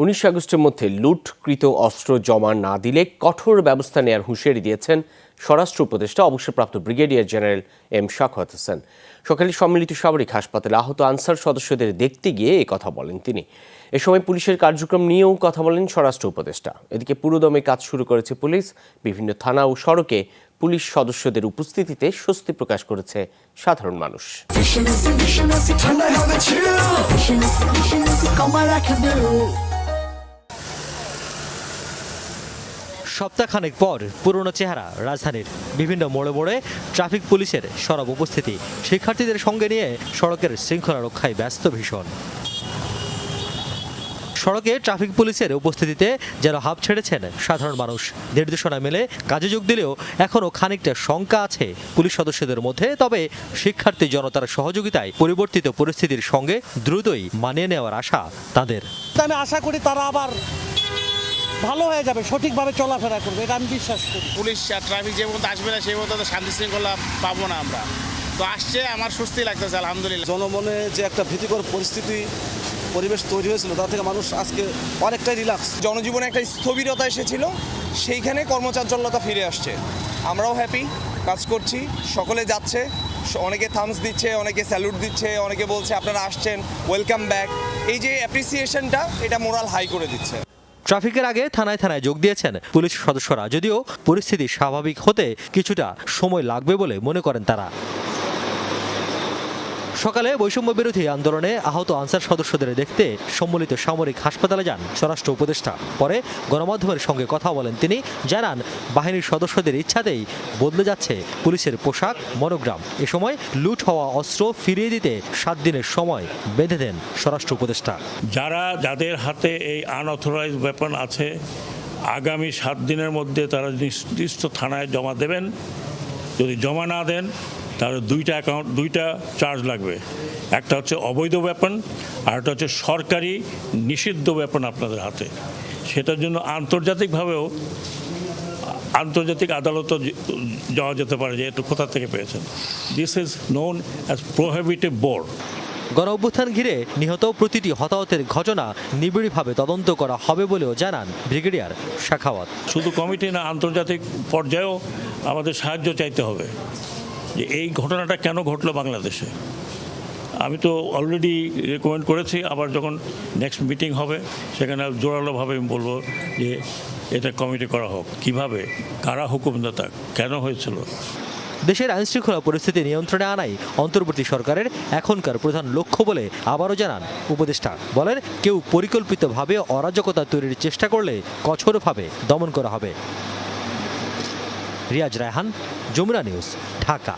19 আগস্টের মধ্যে লুটকৃত অস্ত্র জমা না দিলে কঠোর ব্যবস্থা নেওয়ার হুঁশিয়ারি দিয়েছেন স্বরাষ্ট্র উপদেষ্টা অবসরপ্রাপ্ত brigadier general M Shakhawat Hossain. সকালে সম্মিলিত সামরিক হাসপাতালে আহত আনসার সদস্যদের দেখতে গিয়ে এই কথা বলেন তিনি। এ সময় পুলিশের কার্যক্রম নিয়েও কথা বলেন স্বরাষ্ট্র উপদেষ্টা। এদিকে পুরোদমে কাজ শুরু করেছে পুলিশ। বিভিন্ন থানা ও সড়কে পুলিশ সদস্যদের উপস্থিতিতে স্বস্তি প্রকাশ করেছে সাধারণ মানুষ। সপ্তাহখানেক পর পুরনো চেহারা রাজধানীর বিভিন্ন মোড়ে মোড়ে ট্রাফিক পুলিশের সরব উপস্থিতি। শিক্ষার্থীদের সঙ্গে নিয়ে সড়কের শৃঙ্খলা রক্ষায় ব্যস্ত ভীষণ। সড়কে ট্রাফিক পুলিশের উপস্থিতিতে যেন হাঁপ ছেড়েছেন সাধারণ মানুষ। নির্দেশনা মেলে কাজে যোগ দিলেও এখনও খানিকটা শঙ্কা আছে পুলিশ সদস্যদের মধ্যে। তবে শিক্ষার্থী জনতার সহযোগিতায় পরিবর্তিত পরিস্থিতির সঙ্গে দ্রুতই মানিয়ে নেওয়ার আশা তাদের। আমি আশা করি তারা আবার ভালো হয়ে যাবে, সঠিকভাবে চলাফেরা করবে, এটা আমি বিশ্বাস করি। পুলিশ আর ট্রাফিক যে মতো আসবে না সেই মতো শান্তি শৃঙ্খলা পাবো না আমরা। তো আসছে, আমার স্বস্তি লাগতেছে আলহামদুলিল্লাহ। জনমনে যে একটা ভীতিকর পরিবেশ তৈরি হয়েছিল তার থেকে মানুষ আজকে অনেকটাই রিল্যাক্স। জনজীবনে একটা স্থবিরতা এসেছিল, সেইখানে কর্মচাঞ্চল্যতা ফিরে আসছে। আমরাও হ্যাপি, কাজ করছি, সকলে যাচ্ছে, অনেকে থামস দিচ্ছে, অনেকে স্যালুট দিচ্ছে, অনেকে বলছে আপনারা আসছেন, ওয়েলকাম ব্যাক। এই যে অ্যাপ্রিসিয়েশনটা, এটা মোরাল হাই করে দিচ্ছে। ট্রাফিকের আগে থানায় থানায় যোগ দিয়েছেন পুলিশ সদস্যরা, যদিও পরিস্থিতি স্বাভাবিক হতে কিছুটা সময় লাগবে বলে মনে করেন তারা। সকালে বৈষম্য বিরোধী আন্দোলনে আহত আনসার সদস্যদের দেখতে সম্মিলিত সামরিক হাসপাতালে যান স্বরাষ্ট্র উপদেষ্টা। পরে গণমাধ্যমের সঙ্গে কথা বলেন তিনি। জানান, বাহিনীর সদস্যদের ইচ্ছাতেই বদলে যাচ্ছে পুলিশের পোশাক, মনোগ্রাম। এ সময় লুট হওয়া অস্ত্র ফিরিয়ে দিতে 7 দিনের সময় বেঁধে দেন স্বরাষ্ট্র উপদেষ্টা। যাদের হাতে এই আনঅথরাইজড ওয়েপন আছে, আগামী 7 দিনের মধ্যে তারা নির্দিষ্ট থানায় জমা দেবেন। যদি জমা না দেন তাহলে দুইটা চার্জ লাগবে। একটা হচ্ছে অবৈধ ওয়েপন, আর একটা হচ্ছে সরকারি নিষিদ্ধ ওয়েপন আপনাদের হাতে। সেটার জন্য আন্তর্জাতিক আদালতও যাওয়া যেতে পারে যে একটু কোথা থেকে পেয়েছেন। This is known as prohibited board. গণ অভ্যুত্থান ঘিরে নিহত প্রতিটি হতাহতের ঘটনা নিবিড়ভাবে তদন্ত করা হবে বলেও জানান ব্রিগেডিয়ার শাখাওয়াত। শুধু কমিটি না, আন্তর্জাতিক পর্যায়েও আমাদের সাহায্য চাইতে হবে যে এই ঘটনাটা কেন ঘটলো বাংলাদেশে। আমি তো অলরেডি রেকমেন্ড করেছি, আবার যখন নেক্সট মিটিং হবে সেখানে জোরালোভাবে আমি বলবো যে এটা কমিটি করা হোক। কিভাবে, কারা হুকুমদাতা, কেন হয়েছিল। দেশের আইনশৃঙ্খলা পরিস্থিতি নিয়ন্ত্রণে আনাই অন্তর্বর্তী সরকারের এখনকার প্রধান লক্ষ্য বলে আবারও জানান উপদেষ্টা। বলেন, কেউ পরিকল্পিতভাবে অরাজকতা তৈরির চেষ্টা করলে কঠোরভাবে দমন করা হবে। রিয়াজ রায়হান, যমুনা নিউজ, ঢাকা।